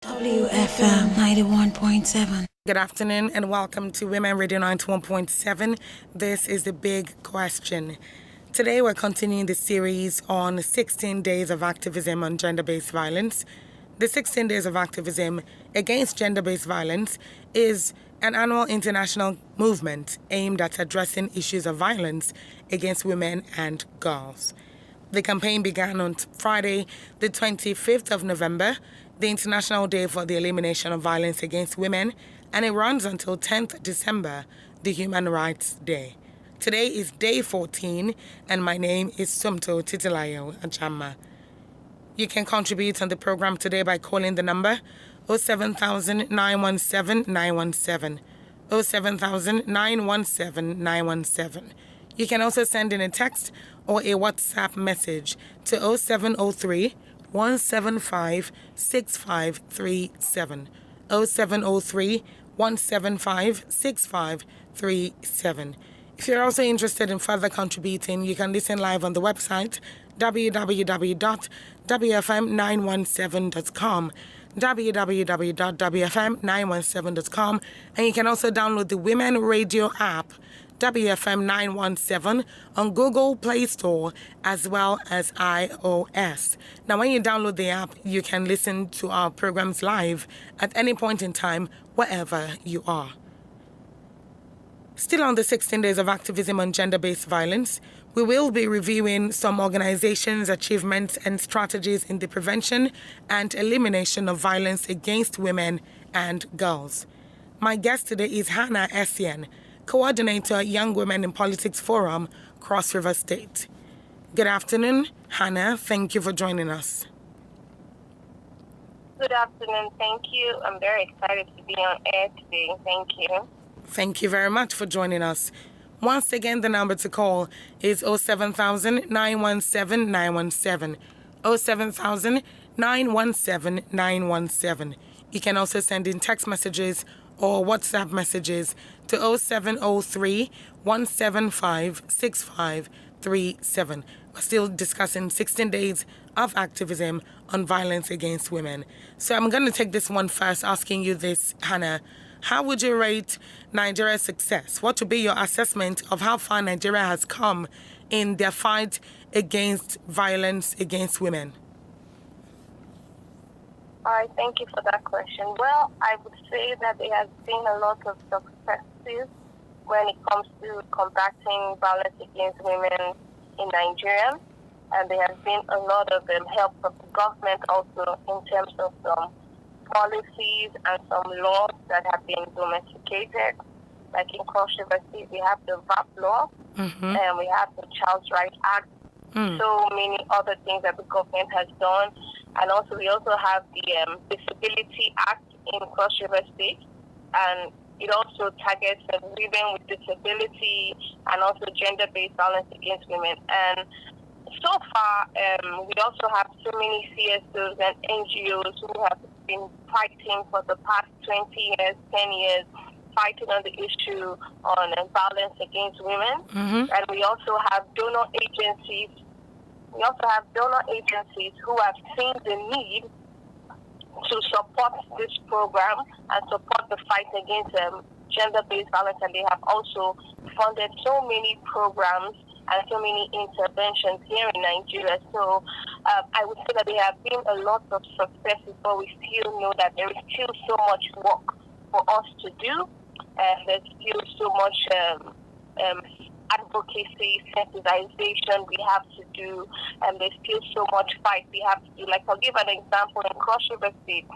WFM 91.7. Good afternoon and welcome to Women Radio 91.7. This is the big question. Today we're continuing the series on 16 days of activism on gender-based violence. The 16 days of activism against gender-based violence is an annual international movement aimed at addressing issues of violence against women and girls. The campaign began on Friday, the 25th of November, the International Day for the Elimination of Violence Against Women, and it runs until 10th December, the Human Rights Day. Today is day 14, and my name is Sumto Titilayo Ajama. You can contribute on the program today by calling the number 07000 917 917, 07000 917 917. You can also send in a text or a WhatsApp message to 0703 175 6537, 0703 175 6537. If you're also interested in further contributing, you can listen live on the website www.wfm917.com, www.wfm917.com, and you can also download the Women Radio app, WFM 917, on Google Play Store as well as iOS. Now, when you download the app, you can listen to our programs live at any point in time, wherever you are. Still on the 16 days of activism on gender-based violence, we will be reviewing some organizations' achievements and strategies in the prevention and elimination of violence against women and girls. My guest today is Hannah ESSIEN, Coordinator, Young Women in Politics Forum, Cross River State. Good afternoon, Hannah. Thank you for joining us. Good afternoon. Thank you. I'm very excited to be on air today. Thank you. Thank you very much for joining us. Once again, the number to call is 07000 917 917, 07000 917 917. You can also send in text messages or WhatsApp messages to 0703 175 6537. We're still discussing 16 days of activism on violence against women. So I'm going to take this one first, asking you this, Hannah. How would you rate Nigeria's success? What would be your assessment of how far Nigeria has come in their fight against violence against women? All right, thank you for that question. Well, I would say that there has been a lot of successes when it comes to combating violence against women in Nigeria. And there has been a lot of help from the government also in terms of some policies and some laws that have been domesticated. Like in Cross River State, we have the VAP law, and we have the Child's Rights Act, so many other things that the government has done. And also, we also have the Disability Act in Cross River State, and it also targets women with disability and also gender-based violence against women. And so far, we also have so many CSOs and NGOs who have been fighting for the past 20 years, 10 years, fighting on the issue on violence against women. And we also have donor agencies. We also have donor agencies who have seen the need to support this program and support the fight against gender-based violence, and they have also funded so many programs and so many interventions here in Nigeria. So I would say that there have been a lot of successes, but we still know that there is still so much work for us to do, and there's still so much advocacy, sensitization we have to do, and there's still so much fight we have to do. Like, I'll give an example. In Cross River State,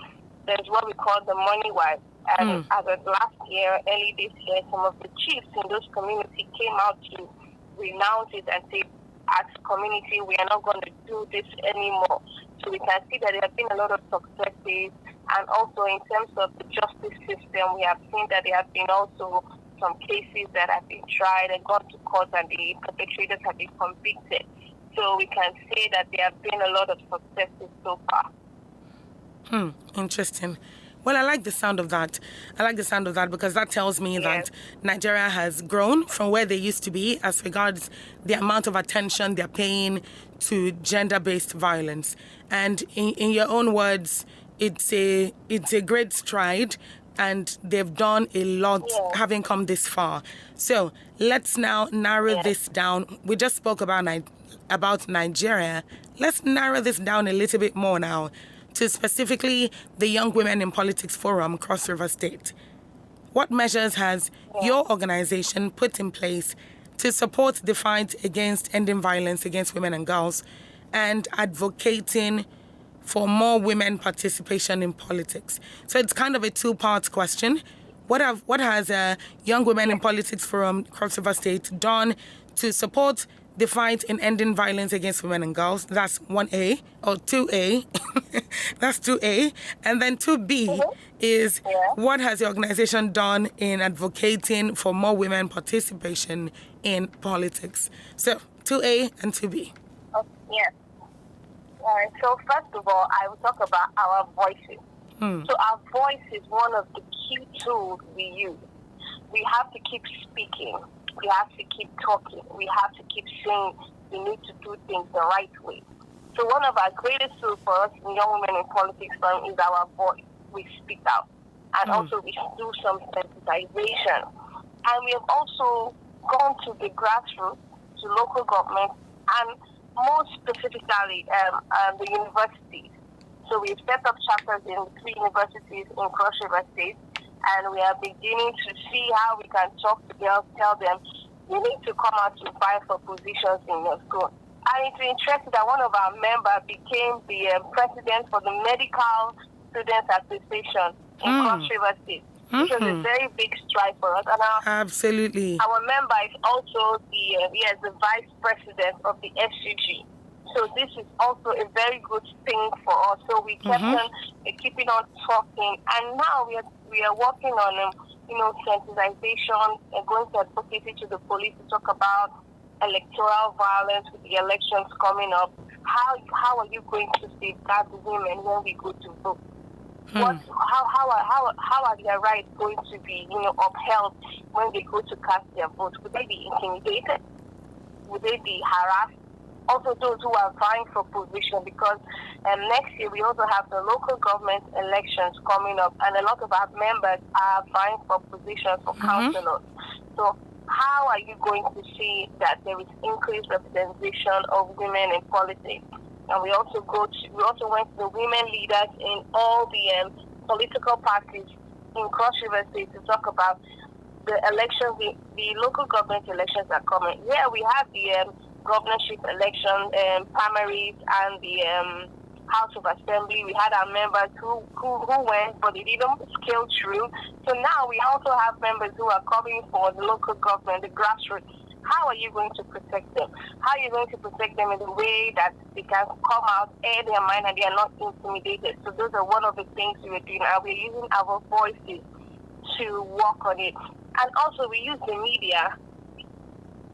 there's what we call the money wife. And as of last year, early this year, some of the chiefs in those communities came out to renounce it and say, as a community, we are not going to do this anymore. So we can see that there have been a lot of successes. And also in terms of the justice system, we have seen that there have been also some cases that have been tried and gone to court, and the perpetrators have been convicted. So we can say that there have been a lot of successes so far. Interesting. Well, I like the sound of that. Because that tells me that Nigeria has grown from where they used to be as regards the amount of attention they're paying to gender-based violence. And in your own words, it's a great stride, and they've done a lot having come this far. So let's now narrow this down. We just spoke about Nigeria. Let's narrow this down a little bit more now to specifically the Young Women in Politics Forum, Cross River State. What measures has your organization put in place to support the fight against ending violence against women and girls and advocating for more women participation in politics? So it's kind of a two-part question. What has Young Women in Politics Forum, Cross River State done to support the fight in ending violence against women and girls? That's 1A, or 2A. That's 2A. And then 2B is what has the organization done in advocating for more women participation in politics? So 2A and 2B. Yes. All right. So first of all, I will talk about our voices. So our voice is one of the key tools we use. We have to keep speaking. We have to keep talking. We have to keep saying we need to do things the right way. So one of our greatest tools for us in Young Women in Politics Forum is our voice. We speak out. And also we do some sensitization. And we have also gone to the grassroots, to local governments, and more specifically the universities. So we've set up chapters in 3 universities in Cross River State, and we are beginning to see how we can talk to girls, tell them, you need to come out to fight for positions in your school. And it's interesting that one of our members became the president for the Medical Students Association in Cross River State, which was a very big stride for us. And Absolutely. Our member is also the vice president of the SUG. So this is also a very good thing for us. So we kept on keeping on talking, and now we are working on sensitization and going to advocacy to the police to talk about electoral violence with the elections coming up. How are you going to safeguard the women when we go to vote? How are their rights going to be upheld when they go to cast their vote? Would they be intimidated? Would they be harassed? Also those who are vying for position, because next year we also have the local government elections coming up, and a lot of our members are vying for positions for councillors. So how are you going to see that there is increased representation of women in politics? And we also went to the women leaders in all the political parties in Cross River State to talk about the elections, the local government elections are coming. Here we have the governorship election primaries and the House of Assembly. We had our members who went, but they didn't scale through. So now we also have members who are coming for the local government, the grassroots. How are you going to protect them? How are you going to protect them in a way that they can come out, air their mind, and they are not intimidated? So those are one of the things we are doing. And we're using our voices to work on it. And also we use the media.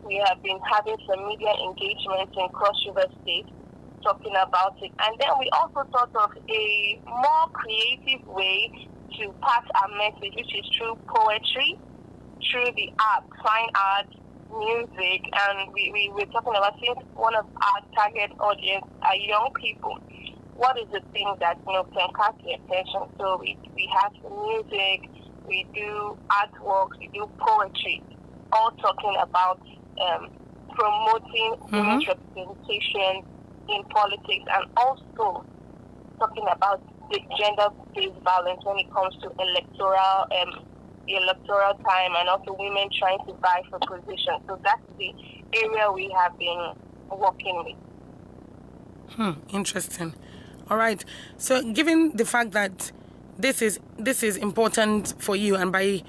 We have been having some media engagements in Cross River State talking about it. And then we also thought of a more creative way to pass our message, which is through poetry, through the art, fine art, music. And we're talking about, since one of our target audience are young people, what is the thing that can catch their attention? So we have music, we do artworks, we do poetry, all talking about promoting women's representation in politics, and also talking about the gender-based violence when it comes to the electoral time, and also women trying to vie for positions. So that's the area we have been working with. Interesting. All right. So given the fact that this is important for you, and by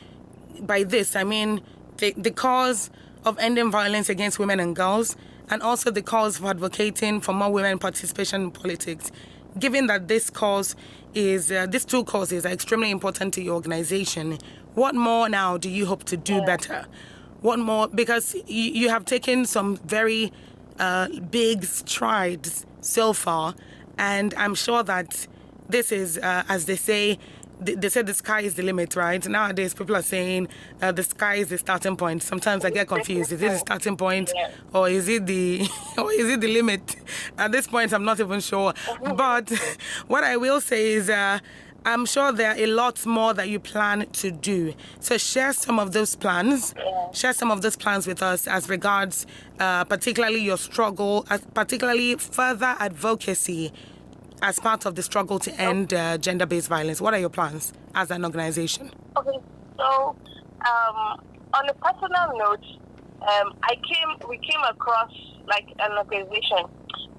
this I mean the cause of ending violence against women and girls, and also the cause of advocating for more women participation in politics. Given that these two causes are extremely important to your organization, what more now do you hope to do better? What more? Because you have taken some very big strides so far, and I'm sure that this is, as they say, they said the sky is the limit, right? Nowadays, people are saying the sky is the starting point. Sometimes I get confused. Is it the starting point, or is it the limit? At this point, I'm not even sure. But what I will say is, I'm sure there are a lot more that you plan to do. So share some of those plans. Share some of those plans with us as regards, particularly your struggle, particularly further advocacy as part of the struggle to end gender-based violence. What are your plans as an organization? Okay, so on a personal note, we came across like an organization.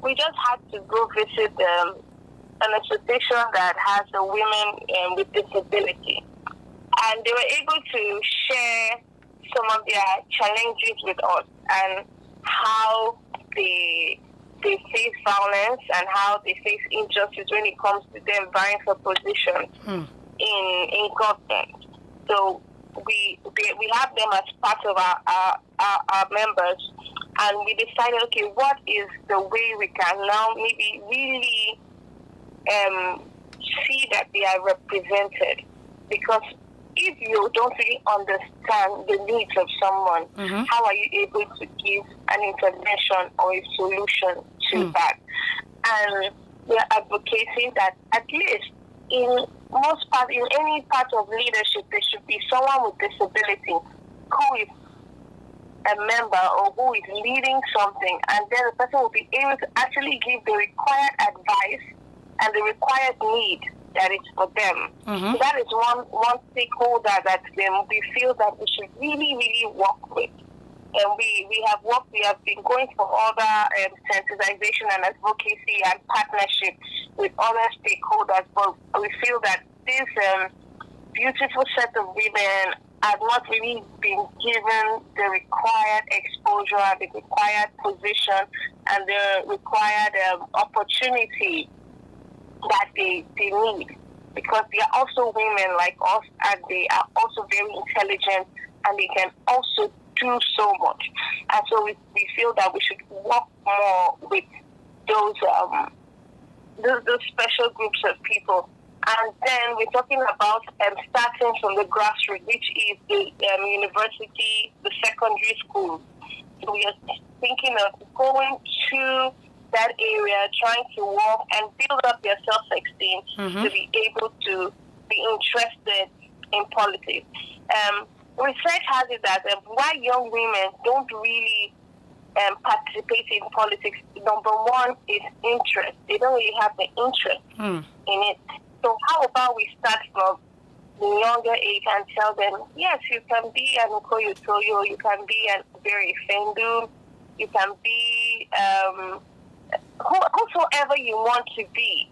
We just had to go visit an association that has the women with disability, and they were able to share some of their challenges with us and how they face violence and how they face injustice when it comes to them vying for positions in government. So we have them as part of our members, and we decided, okay, what is the way we can now maybe really see that they are represented? Because if you don't really understand the needs of someone, how are you able to give an intervention or a solution to that? And we are advocating that at least in any part of leadership, there should be someone with disability who is a member or who is leading something, and then the person will be able to actually give the required advice and the required need that is for them. So that is one stakeholder that we feel that we should really, really work with. And we have been going for other sensitization and advocacy and partnership with other stakeholders, but we feel that this beautiful set of women have not really been given the required exposure, the required position, and the required opportunity that they need, because they are also women like us, and they are also very intelligent, and they can also do so much. And so we feel that we should work more with those special groups of people. And then we're talking about starting from the grassroots, which is the university, the secondary school. So we are thinking of going to that area, trying to work and build up their self-esteem to be able to be interested in politics. Research has it that why young women don't really participate in politics, number one is interest. They don't really have the interest in it. So how about we start from the younger age and tell them, yes, you can be an Okoye-Toyo, you can be an Berry Fendu, you can be whosoever you want to be.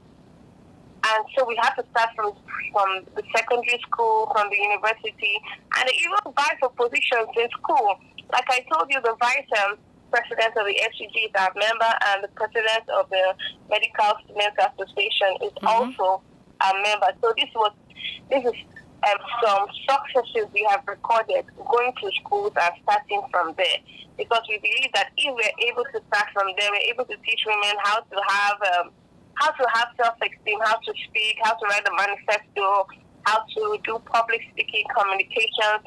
And so we have to start from the secondary school, from the university, and even vie for positions in school. Like I told you, the vice president of the SCG is our member, and the president of the Medical Students Association is also a member. So this is some successes we have recorded going to schools and starting from there. Because we believe that if we're able to start from there, we're able to teach women how to have self-esteem, how to speak, how to write a manifesto, how to do public speaking, communications,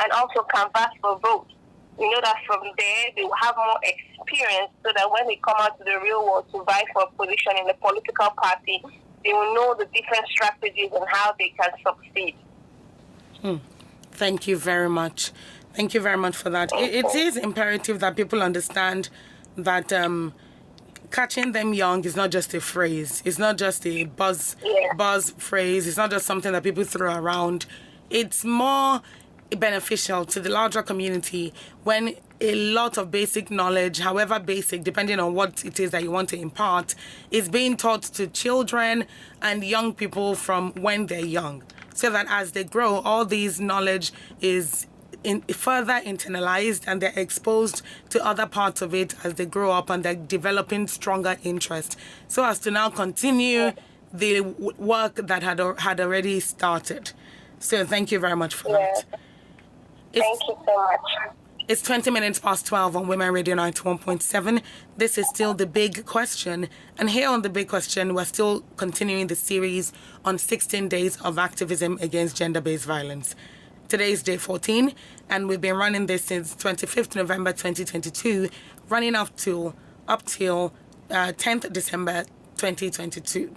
and also canvass for votes. We know that from there, they will have more experience so that when they come out to the real world to vie for a position in a political party, they will know the different strategies and how they can succeed. Thank you very much. Thank you very much for that. It is imperative that people understand that catching them young is not just a phrase. It's not just a buzz phrase. It's not just something that people throw around. It's more beneficial to the larger community when a lot of basic knowledge, however basic, depending on what it is that you want to impart, is being taught to children and young people from when they're young, so that as they grow, all these knowledge is further internalized and they're exposed to other parts of it as they grow up, and they're developing stronger interest, so as to now continue the work that had already started. So thank you very much for that. Thank you so much. It's 20 minutes past 12 on Women Radio 91.7. This is still the big question. And here on the big question, we're still continuing the series on 16 days of activism against gender-based violence. Today is day 14, and we've been running this since 25th November 2022, running up till 10th December 2022.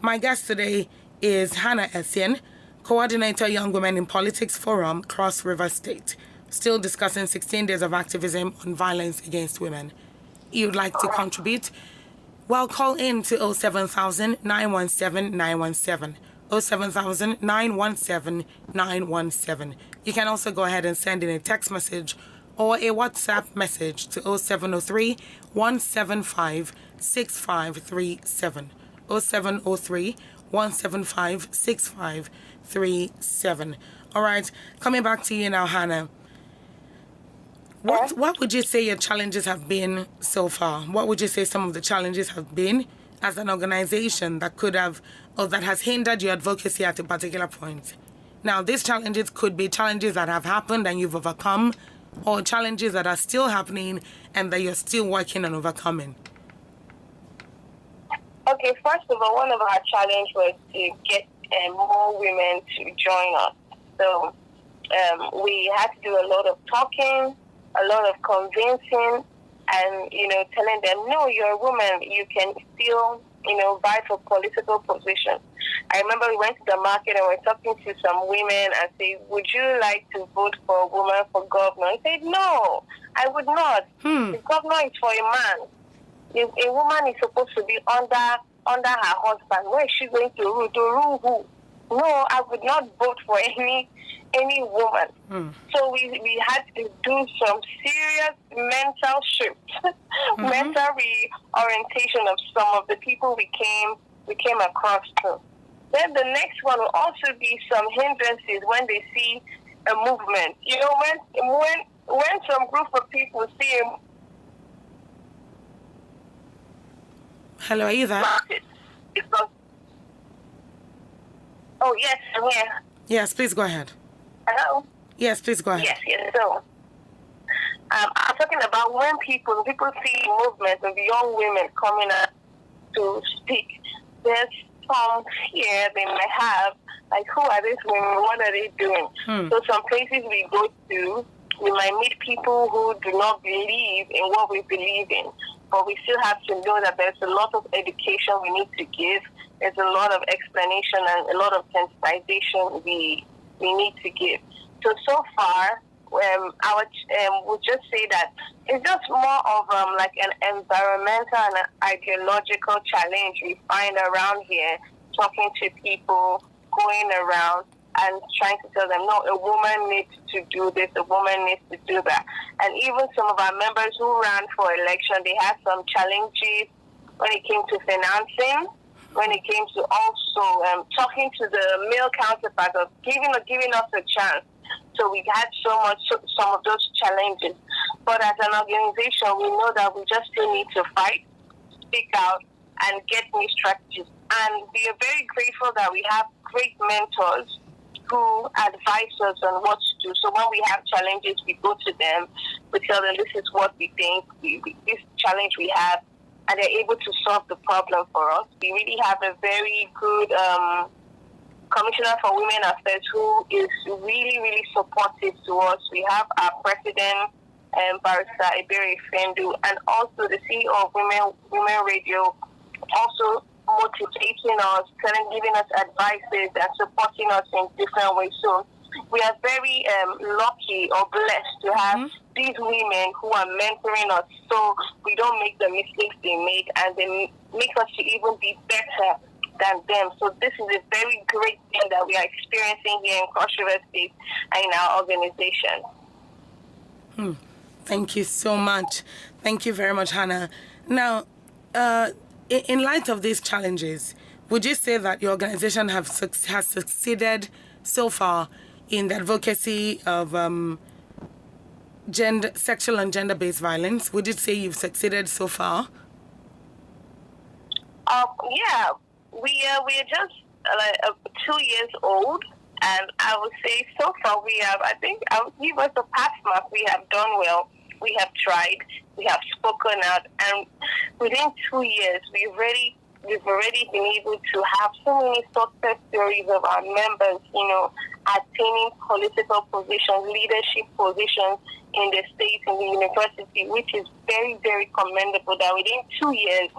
My guest today is Hannah ESSIEN, Coordinator Young Women in Politics Forum, Cross River State, still discussing 16 days of activism on violence against women. You'd like to contribute? Well, call in to 07000 917 917. 07000 917 917. You can also go ahead and send in a text message or a WhatsApp message to 0703 175 6537. 0703 175 6537. All right, coming back to you now, Hannah. What would you say your challenges have been so far? What would you say some of the challenges have been as an organization that could have, or that has hindered your advocacy at a particular point? Now, these challenges could be challenges that have happened and you've overcome, or challenges that are still happening and that you're still working on overcoming. Okay, first of all, one of our challenges was to get more women to join us. So we had to do a lot of talking, a lot of convincing, and, telling them, no, you're a woman, you can still, vie for political positions. I remember we went to the market and we were talking to some women and said, would you like to vote for a woman for governor? I said, no, I would not. The governor is for a man. If a woman is supposed to be under her husband, where is she going to rule? To rule who? No, I would not vote for any woman. So we had to do some serious mental shift, mental reorientation of some of the people we came across to. Then the next one will also be some hindrances when they see a movement. When some group of people see a Hello, are you there? because, oh yes, I'm here. Yes, please go ahead. Hello? Yes, please go ahead. Yes. So, I'm talking about when people see movement of young women coming out to speak. There's some fear they might have, like, who are these women? What are they doing? So some places we go to, we might meet people who do not believe in what we believe in. But we still have to know that there's a lot of education we need to give. There's a lot of explanation and a lot of sensitization we need to give. So far, we'll just say that it's just more of like an environmental and an ideological challenge we find around here, talking to people, going around and trying to tell them, no, a woman needs to do this, a woman needs to do that. And even some of our members who ran for election, they had some challenges when it came to financing, when it came to also talking to the male counterpart of giving us a chance. So we had some of those challenges. But as an organization, we know that we just still need to fight, speak out, and get new strategies. And we are very grateful that we have great mentors who advise us on what to do. So when we have challenges, we go to them, we tell them this is what we think, this challenge we have, and they're able to solve the problem for us. We really have a very good Commissioner for Women Affairs who is really, really supportive to us. We have our president, Barrister Ebere Fendu, and also the CEO of Women Radio, also motivating us, giving us advices and supporting us in different ways. So we are very lucky or blessed to have these women who are mentoring us so we don't make the mistakes they make and they make us to even be better than them. So this is a very great thing that we are experiencing here in Cross River State and in our organization. Thank you so much. Thank you very much, Hannah. Now, in light of these challenges, would you say that your organization has succeeded so far in the advocacy of sexual and gender-based violence? Would you say you've succeeded so far? Yeah, we are just 2 years old, And I would say so far we have, I think, I would give us a pass mark. We have done well. We have tried. We have spoken out. And within 2 years, we've already been able to have so many success stories of our members, attaining political positions, leadership positions in the state, in the university, which is very, very commendable that within 2 years,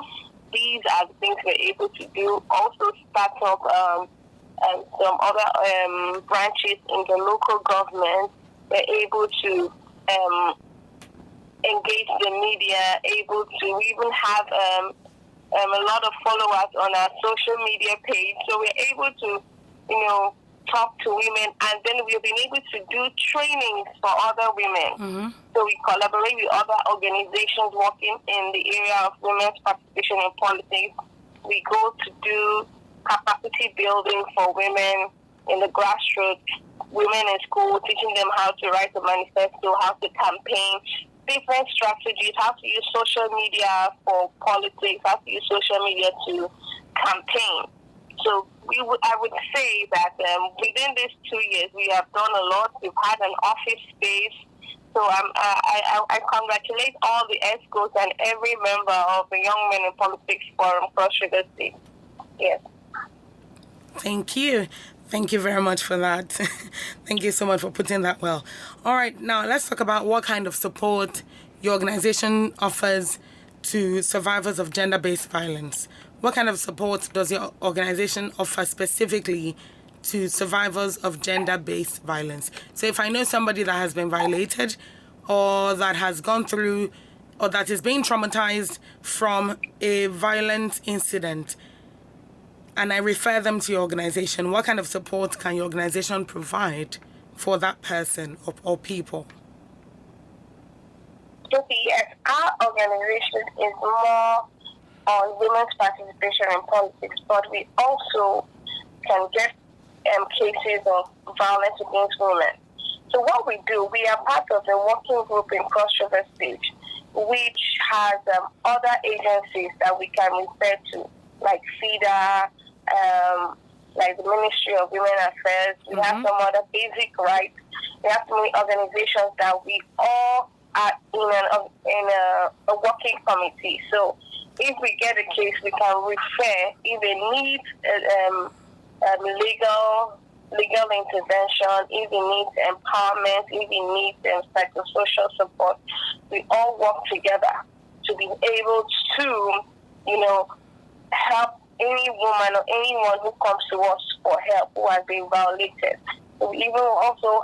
these are the things we're able to do. Also start up some other branches in the local government. We're able to engage the media, able to even have a lot of followers on our social media page. So we're able to, talk to women, and then we've been able to do trainings for other women. Mm-hmm. So we collaborate with other organizations working in the area of women's participation in politics. We go to do capacity building for women in the grassroots, women in school, teaching them how to write a manifesto, how to campaign, different strategies, how to use social media for politics, how to use social media to campaign. So I would say that within these 2 years, we have done a lot. We've had an office space. So I congratulate all the ESCOs and every member of the Young Men in Politics Forum Cross River State. Yes. Thank you. Thank you very much for that. Thank you so much for putting that well. All right, now let's talk about what kind of support your organization offers to survivors of gender-based violence. What kind of support does your organization offer specifically to survivors of gender-based violence? So if I know somebody that has been violated or that has gone through or that is being traumatized from a violent incident, and I refer them to your organization, what kind of support can your organization provide for that person or people? Yes, our organization is more on women's participation in politics, but we also can get cases of violence against women. So what we do, we are part of a working group in Cross River State, which has other agencies that we can refer to, like FIDA, like the Ministry of Women Affairs. We have some other basic rights. We have so many organizations that we all are in a working committee. So if we get a case, we can refer. If it needs legal intervention, if it needs empowerment, if it needs psychosocial support, we all work together to be able to, help any woman or anyone who comes to us for help who has been violated. So we even also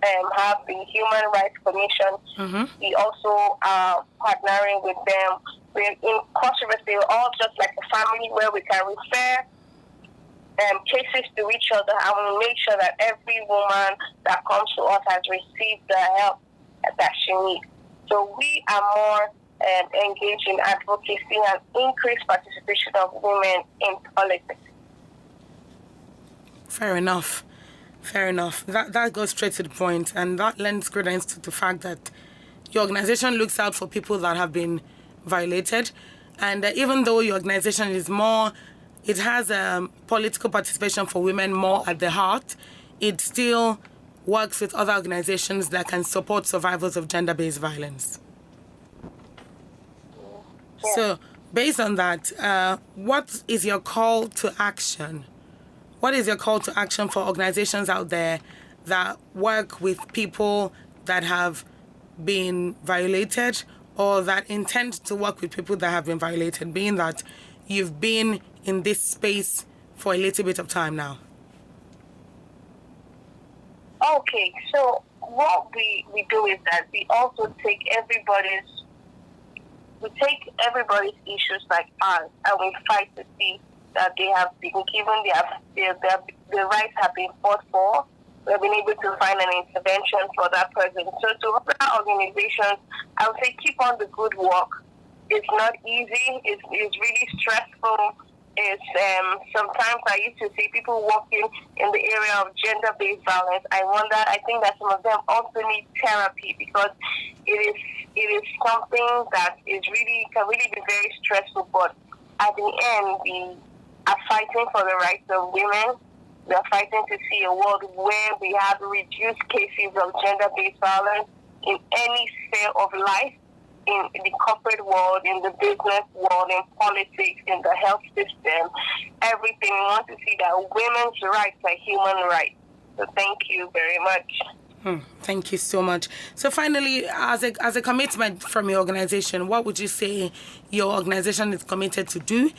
have the Human Rights Commission. We also are partnering with them. We're in Cross River State, we're all just like a family where we can refer cases to each other, and we make sure that every woman that comes to us has received the help that she needs. So we are more engaged in advocacy and increased participation of women in politics. Fair enough. That goes straight to the point, and that lends credence to the fact that your organization looks out for people that have been violated, and even though your organization is more, it has political participation for women more at the heart, it still works with other organizations that can support survivors of gender-based violence. Yeah. So, based on that, what is your call to action? What is your call to action for organizations out there that work with people that have been violated or that intend to work with people that have been violated, being that you've been in this space for a little bit of time now? Okay, so what we do is that we also take everybody's issues like ours, and we fight to see that they have been given their rights have been fought for. We've been able to find an intervention for that person. So to other organizations, I would say keep on the good work. It's not easy. It's really stressful. It's sometimes I used to see people working in the area of gender-based violence. I think that some of them also need therapy, because it is something that can really be very stressful. But at the end, we are fighting for the rights of women, We are fighting to see a world where we have reduced cases of gender-based violence in any sphere of life, in the corporate world, in the business world, in politics, in the health system, everything. We want to see that women's rights are human rights. So thank you very much. Thank you so much. So finally, as a commitment from your organization, what would you say your organization is committed to do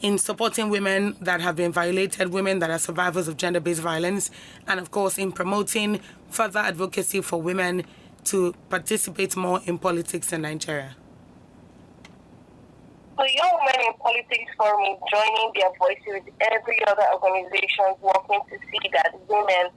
in supporting women that have been violated, women that are survivors of gender-based violence, and of course in promoting further advocacy for women to participate more in politics in Nigeria? So Young Women in Politics Forum is joining their voices with every other organization working to see that women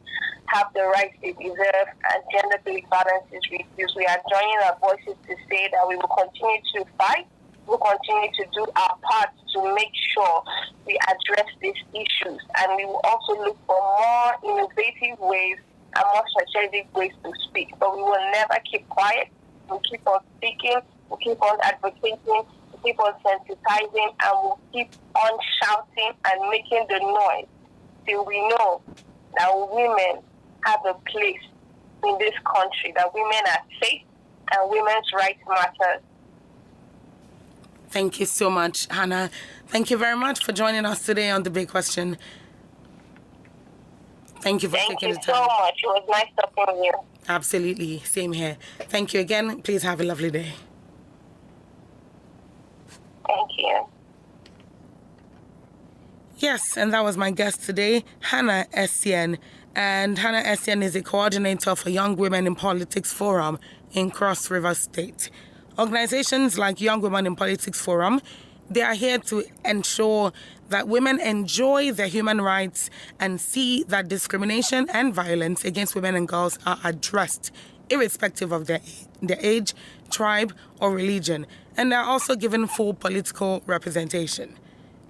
have the rights they deserve and gender-based violence is reduced. We are joining our voices to say that we will continue to fight. We'll continue to do our part to make sure we address these issues. And we will also look for more innovative ways and more strategic ways to speak. But we will never keep quiet. We'll keep on speaking. We'll keep on advocating. We'll keep on sensitizing. And we'll keep on shouting and making the noise till we know that women have a place in this country, that women are safe and women's rights matter. Thank you so much, Hannah. Thank you very much for joining us today on The Big Question. Thank you for taking the time. Thank you so much. It was nice talking to you. Absolutely. Same here. Thank you again. Please have a lovely day. Thank you. Yes, and that was my guest today, Hannah ESSIEN. And Hannah ESSIEN is a coordinator for Young Women in Politics Forum in Cross River State. Organizations like Young Women in Politics Forum, they are here to ensure that women enjoy their human rights and see that discrimination and violence against women and girls are addressed, irrespective of their age, tribe, or religion. And they're also given full political representation.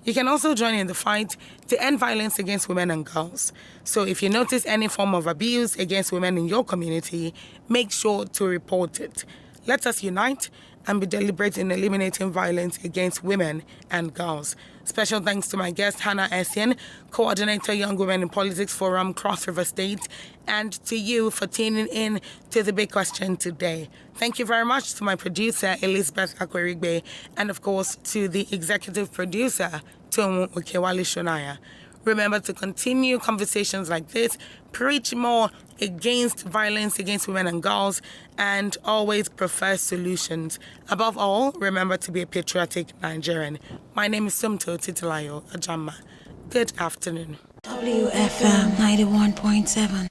You can also join in the fight to end violence against women and girls. So if you notice any form of abuse against women in your community, make sure to report it. Let us unite and be deliberate in eliminating violence against women and girls. Special thanks to my guest, Hannah ESSIEN, Coordinator Young Women in Politics Forum, Cross River State, and to you for tuning in to The Big Question today. Thank you very much to my producer, Elizabeth Akwerigbe, and of course to the executive producer, Tomu Okewale Shonaya. Remember to continue conversations like this, preach more against violence against women and girls, and always prefer solutions. Above all, remember to be a patriotic Nigerian. My name is Sumto Titilayo Ajama. Good afternoon. WFM 91.7.